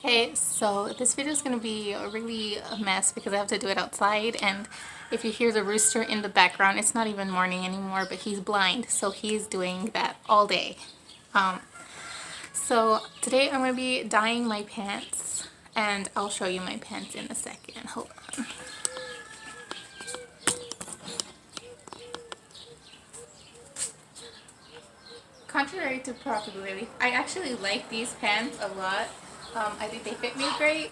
Okay, so this video is going to be really a mess because I have to do it outside, and if you hear the rooster in the background, it's not even morning anymore, but he's blind, so he's doing that all day. Um, so today I'm going to be dyeing my pants, and I'll show you my pants in a second. Hold on. Contrary to popularity, I actually like these pants a lot. I think they fit me great,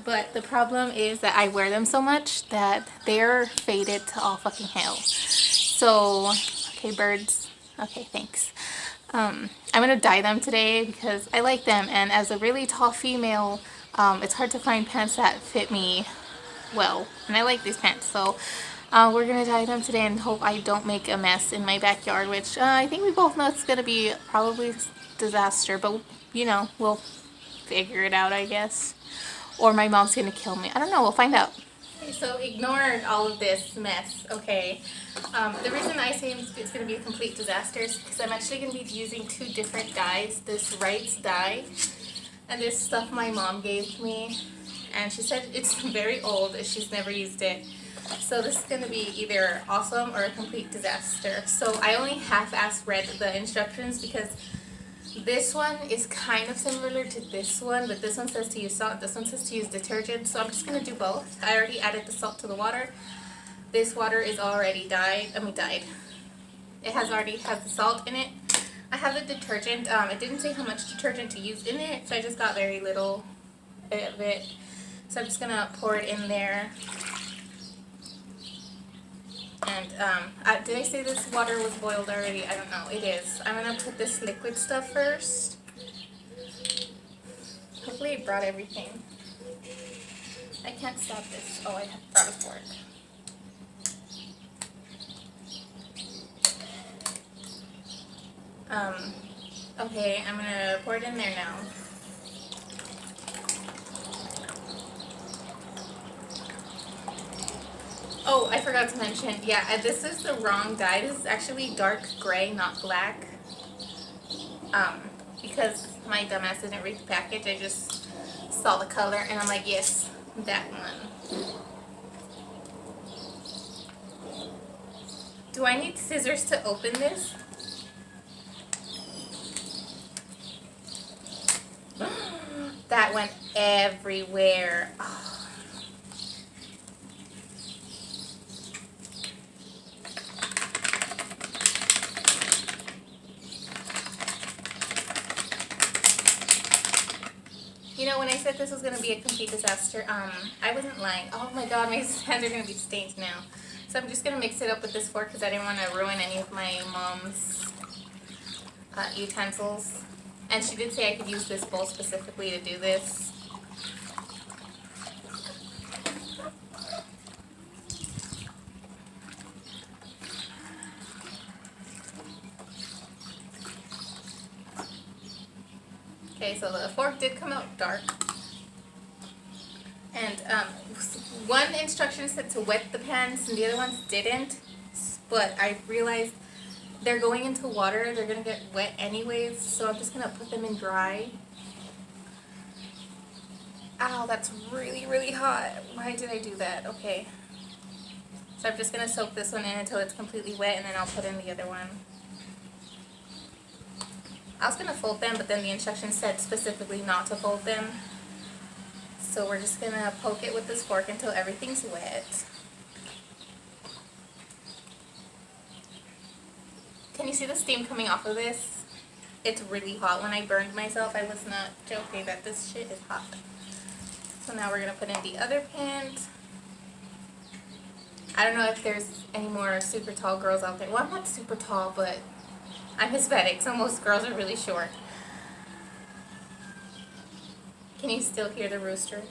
but the problem is that I wear them so much that they're faded to all fucking hell. So, okay, birds. Okay, thanks. I'm gonna dye them today because I like them, and as a really tall female, it's hard to find pants that fit me well, and I like these pants, so we're gonna dye them today and hope I don't make a mess in my backyard, which I think we both know it's gonna be probably a disaster, but you know, we'll figure it out, I guess. Or my mom's gonna kill me. I don't know, we'll find out. Okay, so ignore all of this mess, okay? The reason I say it's gonna be a complete disaster is because I'm actually gonna be using two different dyes. This Wright's dye and this stuff my mom gave me, and she said it's very old, she's never used it. So this is going to be either awesome or a complete disaster. So I only half-assed read the instructions because this one is kind of similar to this one, but this one says to use salt, this one says to use detergent, so I'm just going to do both. I already added the salt to the water. This water is already dyed. It already has the salt in it. I have the detergent. It didn't say how much detergent to use in it, so I just got very little of it. So I'm just going to pour it in there. And did I say this water was boiled already? I don't know. It is. I'm going to put this liquid stuff first. Hopefully it brought everything. I can't stop this. Oh, I brought a fork. Okay, I'm going to pour it in there now. Oh, I forgot to mention, yeah, this is the wrong dye. This is actually dark gray, not black. Because my dumbass didn't read the package, I just saw the color and I'm like, yes, that one. Do I need scissors to open this? That went everywhere. Oh. You know, when I said this was going to be a complete disaster, I wasn't lying. Oh my god, my hands are going to be stained now. So I'm just going to mix it up with this fork because I didn't want to ruin any of my mom's utensils. And she did say I could use this bowl specifically to do this. Okay, so the fork did come out dark. And one instruction said to wet the pans and the other ones didn't. But I realized they're going into water, they're going to get wet anyways, so I'm just going to put them in dry. Ow, that's really, really hot. Why did I do that? Okay. So I'm just going to soak this one in until it's completely wet, and then I'll put in the other one. I was going to fold them, but then the instructions said specifically not to fold them. So we're just going to poke it with this fork until everything's wet. Can you see the steam coming off of this? It's really hot. When I burned myself, I was not joking that this shit is hot. So now we're going to put in the other pant. I don't know if there's any more super tall girls out there. Well, I'm not super tall, but I'm Hispanic, so most girls are really short. Can you still hear the rooster?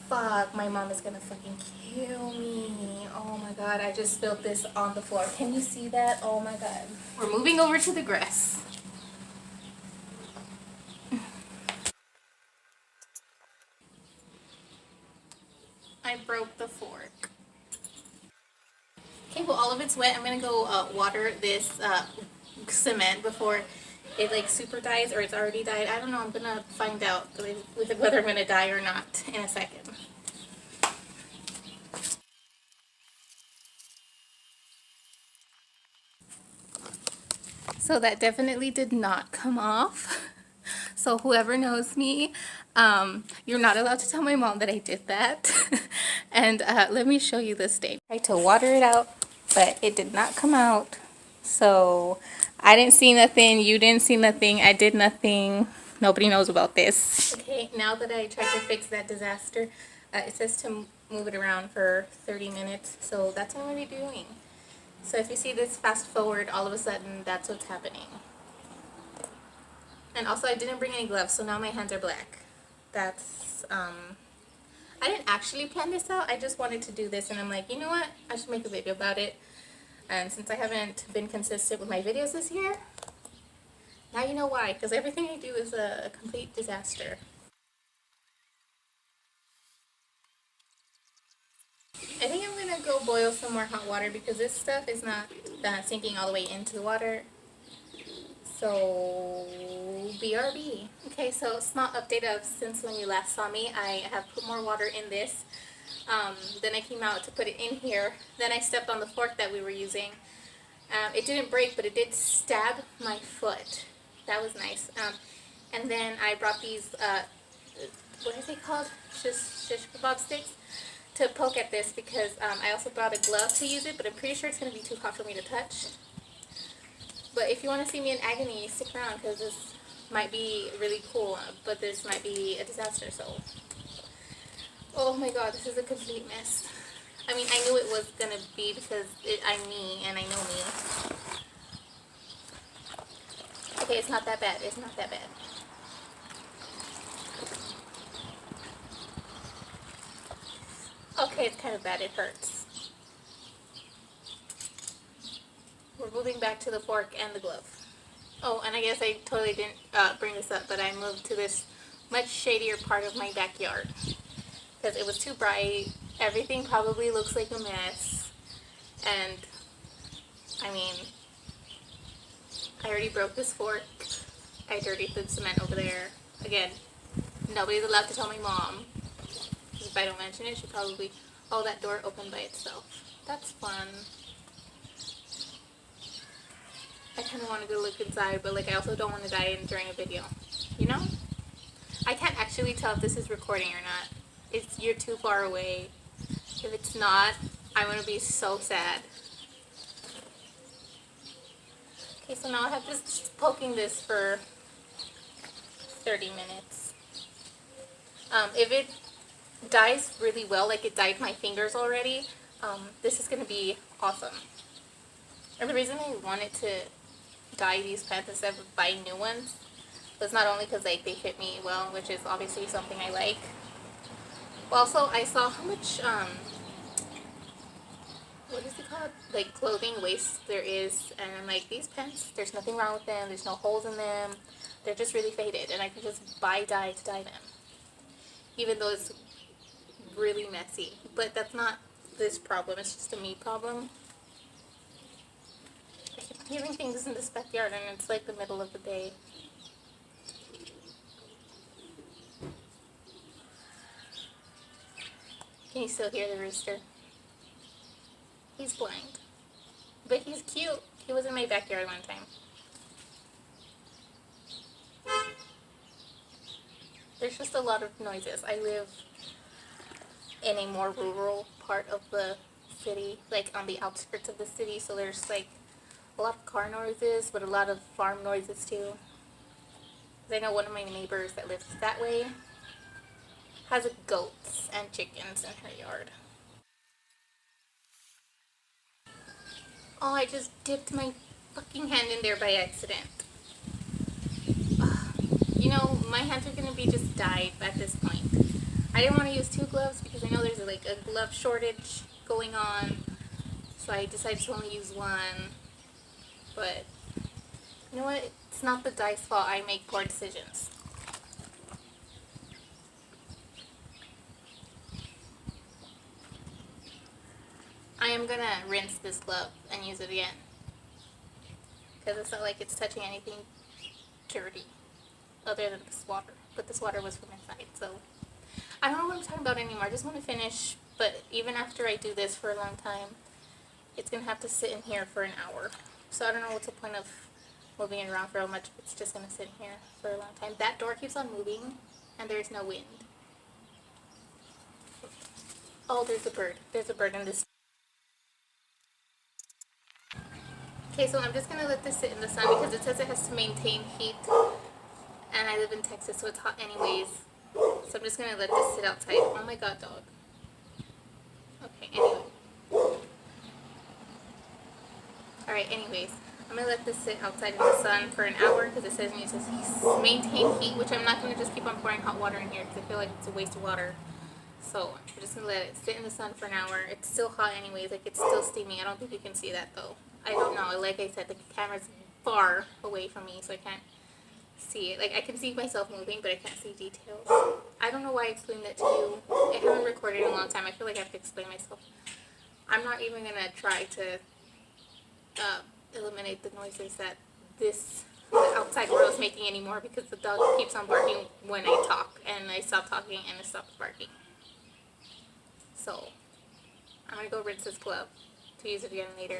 Fuck, my mom is gonna fucking kill me. Oh my god, I just spilled this on the floor. Can you see that? Oh my god. We're moving over to the grass. I broke the fork. Okay, well all of it's wet. I'm gonna go water this cement before it like super dies or it's already died. I don't know. I'm gonna find out whether I'm gonna die or not in a second. So that definitely did not come off. So whoever knows me, you're not allowed to tell my mom that I did that. And let me show you this stain. I tried to water it out, but it did not come out. So I didn't see nothing, you didn't see nothing, I did nothing. Nobody knows about this. Okay, now that I tried to fix that disaster, it says to move it around for 30 minutes. So that's what I'm going to be doing. So if you see this fast forward, all of a sudden, that's what's happening. And also, I didn't bring any gloves, so now my hands are black. That's, I didn't actually plan this out. I just wanted to do this, and I'm like, you know what? I should make a video about it. And since I haven't been consistent with my videos this year, now you know why. Because everything I do is a complete disaster. I think I'm going to go boil some more hot water because this stuff is not sinking all the way into the water. So, BRB. Okay, so small update of since when you last saw me. I have put more water in this. Then I came out to put it in here. Then I stepped on the fork that we were using. It didn't break, but it did stab my foot. That was nice. And then I brought these, what are they called? Shish kebab sticks to poke at this because I also brought a glove to use it, but I'm pretty sure it's going to be too hot for me to touch. But if you want to see me in agony, stick around because this might be really cool, but this might be a disaster, so. Oh my god, this is a complete mess. I mean, I knew it was going to be because I'm me and I know me. Okay, it's not that bad. It's not that bad. Okay, it's kind of bad. It hurts. We're moving back to the fork and the glove. Oh, and I guess I totally didn't bring this up, but I moved to this much shadier part of my backyard because it was too bright. Everything probably looks like a mess. And, I mean, I already broke this fork. I dirtied the cement over there. Again, nobody's allowed to tell my mom. If I don't mention it, she probably... Oh, that door opened by itself. That's fun. I kind of want to go look inside, but like I also don't want to die during a video. You know? I can't actually tell if this is recording or not. You're too far away. If it's not, I'm going to be so sad. Okay, so now I have just poking this for 30 minutes. If it dyes really well, like it dyed my fingers already, this is going to be awesome. And the reason I wanted to dye these pants instead of buying new ones was not only because like they fit me well, which is obviously something I like, but also I saw how much what is it called, like clothing waste there is, and I'm like, these pants, there's nothing wrong with them, there's no holes in them, they're just really faded, and I could just buy dye to dye them, even though it's really messy. But that's not this problem, it's just a me problem. I keep hearing things in this backyard and it's like the middle of the day. Can you still hear the rooster? He's blind. But he's cute. He was in my backyard one time. There's just a lot of noises. I live in a more rural part of the city, like on the outskirts of the city, so there's like a lot of car noises, but a lot of farm noises too. I know one of my neighbors that lives that way has goats and chickens in her yard. Oh, I just dipped my fucking hand in there by accident. You know, my hands are gonna be just dyed at this point. I didn't want to use 2 gloves because I know there's like a glove shortage going on, so I decided to only use 1. But you know what? It's not the dye's fault. I make poor decisions. I am gonna rinse this glove and use it again because it's not like it's touching anything dirty other than this water. But this water was from inside, so I don't know what I'm talking about anymore. I just want to finish, but even after I do this for a long time, it's going to have to sit in here for an hour. So I don't know what's the point of moving it around for how much. It's just going to sit in here for a long time. That door keeps on moving, and there's no wind. Oh, there's a bird. There's a bird in this. Okay, so I'm just going to let this sit in the sun because it says it has to maintain heat. And I live in Texas, so it's hot anyways. So I'm just going to let this sit outside. Oh my god, dog. Okay, anyway. Alright, anyways. I'm going to let this sit outside in the sun for an hour because it says it needs to maintain heat, which I'm not going to just keep on pouring hot water in here because I feel like it's a waste of water. So I'm just going to let it sit in the sun for an hour. It's still hot anyways, like it's still steamy. I don't think you can see that though. I don't know. Like I said, the camera's far away from me, so I can't see it. Like I can see myself moving, but I can't see details. I don't know why I explained that to you. I haven't recorded in a long time. I feel like I have to explain myself. I'm not even going to try to eliminate the noises that the outside world is making anymore because the dog keeps on barking when I talk, and I stop talking and it stops barking. So I'm going to go rinse this glove to use it again later,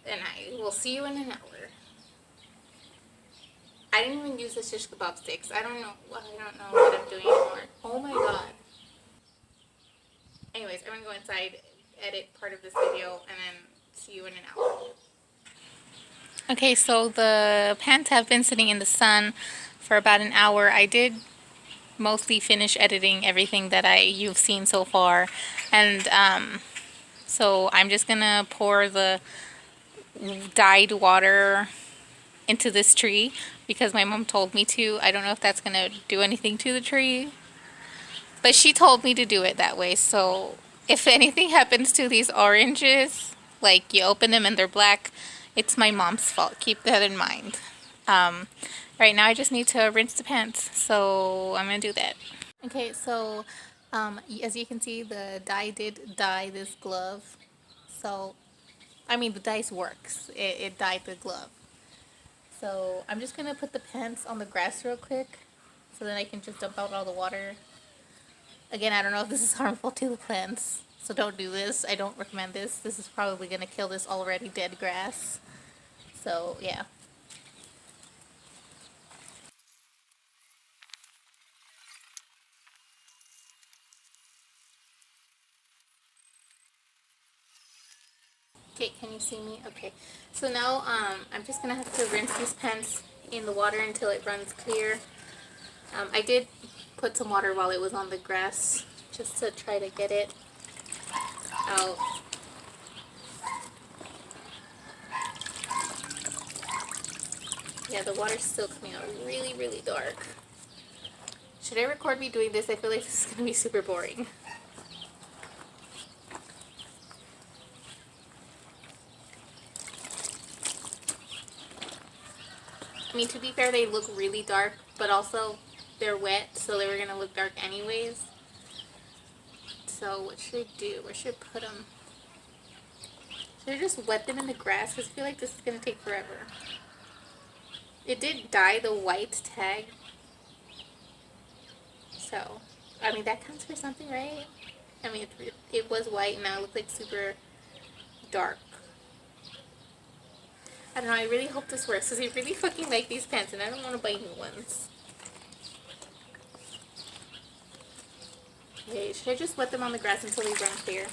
and I will see you in an hour. I didn't even use the shish kebab sticks. I don't know what I'm doing anymore. Oh my god. Anyways, I'm going to go inside, edit part of this video, and then see you in an hour. Okay, so the pants have been sitting in the sun for about an hour. I did mostly finish editing everything that you've seen so far, and so I'm just gonna pour the dyed water into this tree because my mom told me to. I don't know if that's gonna do anything to the tree, but she told me to do it that way. So if anything happens to these oranges, like you open them and they're black, it's my mom's fault. Keep that in mind. Right now I just need to rinse the pants, so I'm gonna do that. Okay, so as you can see, the dye did dye this glove. So, I mean, the dye works. It dyed the glove. So I'm just gonna put the pants on the grass real quick, so then I can just dump out all the water. Again, I don't know if this is harmful to the plants, so don't do this. I don't recommend this. This is probably gonna kill this already dead grass. So yeah. Okay, can you see me? Okay. So now I'm just gonna have to rinse these pants in the water until it runs clear. I did put some water while it was on the grass just to try to get it out. Yeah, the water's still coming out really, really dark. Should I record me doing this? I feel like this is gonna be super boring. I mean, to be fair, they look really dark, but also they're wet, so they were going to look dark anyways. So what should I do? Where should I put them? Should I just wet them in the grass? Because I feel like this is going to take forever. It did dye the white tag. So, I mean, that counts for something, right? I mean, it was white and now it looks like super dark. I don't know, I really hope this works because I really fucking like these pants and I don't want to buy new ones. Okay, should I just wet them on the grass until they run clear?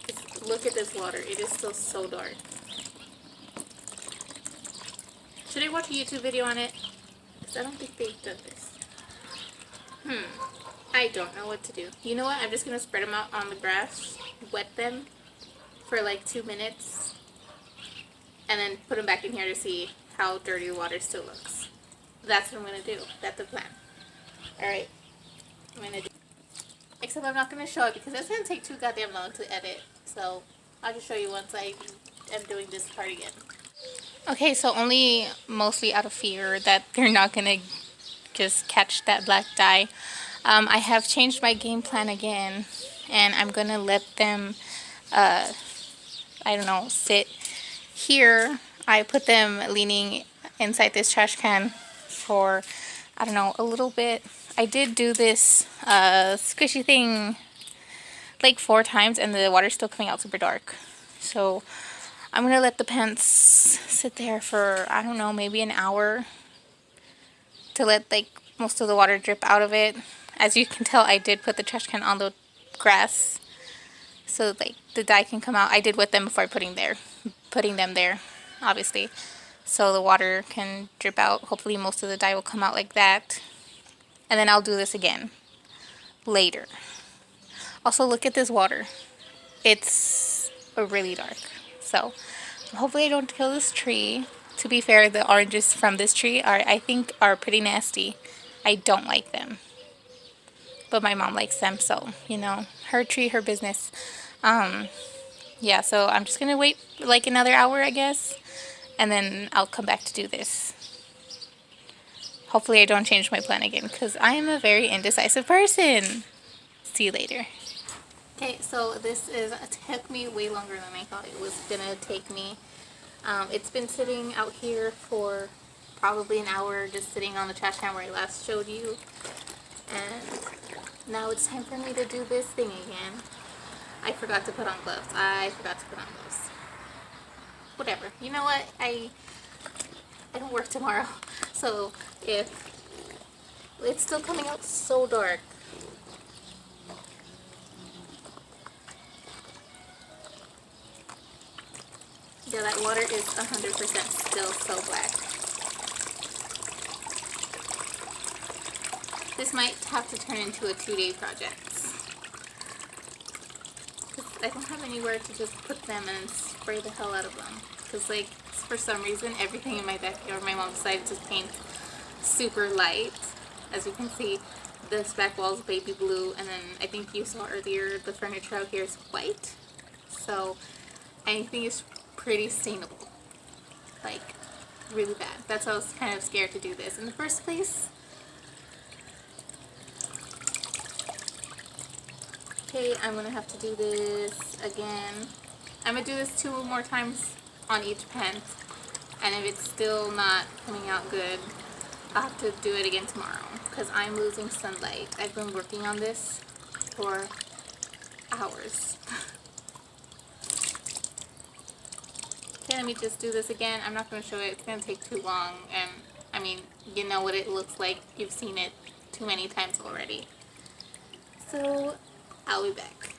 Just look at this water, it is still so dark. Should I watch a YouTube video on it? Because I don't think they've done this. I don't know what to do. You know what, I'm just going to spread them out on the grass, wet them for like 2 minutes, and then put them back in here to see how dirty the water still looks. That's what I'm going to do. That's the plan. Alright. I'm going to do. Except I'm not going to show it because that's going to take too goddamn long to edit. So I'll just show you once I am doing this part again. Okay, so only mostly out of fear that they're not going to just catch that black dye. I have changed my game plan again, and I'm going to let them I don't know, sit here I put them leaning inside this trash can for, I don't know, a little bit. I did do this squishy thing like 4 times and the water's still coming out super dark. So I'm going to let the pants sit there for, I don't know, maybe an hour to let like most of the water drip out of it. As you can tell, I did put the trash can on the grass so like the dye can come out. I did wet them before putting them there, obviously, so the water can drip out. Hopefully most of the dye will come out like that, and then I'll do this again later. Also, look at this water. It's really dark, so hopefully I don't kill this tree. To be fair, the oranges from this tree I think are pretty nasty. I don't like them, but my mom likes them, so you know, her tree, her business. Yeah, so I'm just gonna wait like another hour, I guess, and then I'll come back to do this. Hopefully I don't change my plan again, because I am a very indecisive person. See you later. Okay, so this took me way longer than I thought it was gonna take me. It's been sitting out here for probably an hour, just sitting on the trash can where I last showed you. And now it's time for me to do this thing again. I forgot to put on gloves. Whatever. You know what? I don't work tomorrow. So if it's still coming out so dark. Yeah, that water is 100% still so black. This might have to turn into a 2-day project. I don't have anywhere to just put them and spray the hell out of them. Because like, for some reason, everything in my backyard, my mom decided to paint super light. As you can see, this back wall is baby blue, and then I think you saw earlier the furniture out here is white. So anything is pretty stainable. Like, really bad. That's why I was kind of scared to do this in the first place. Okay, I'm going to have to do this again. I'm going to do this 2 more times on each pen. And if it's still not coming out good, I'll have to do it again tomorrow. Because I'm losing sunlight. I've been working on this for hours. Okay, let me just do this again. I'm not going to show it. It's going to take too long. And, I mean, you know what it looks like. You've seen it too many times already. So I'll be back.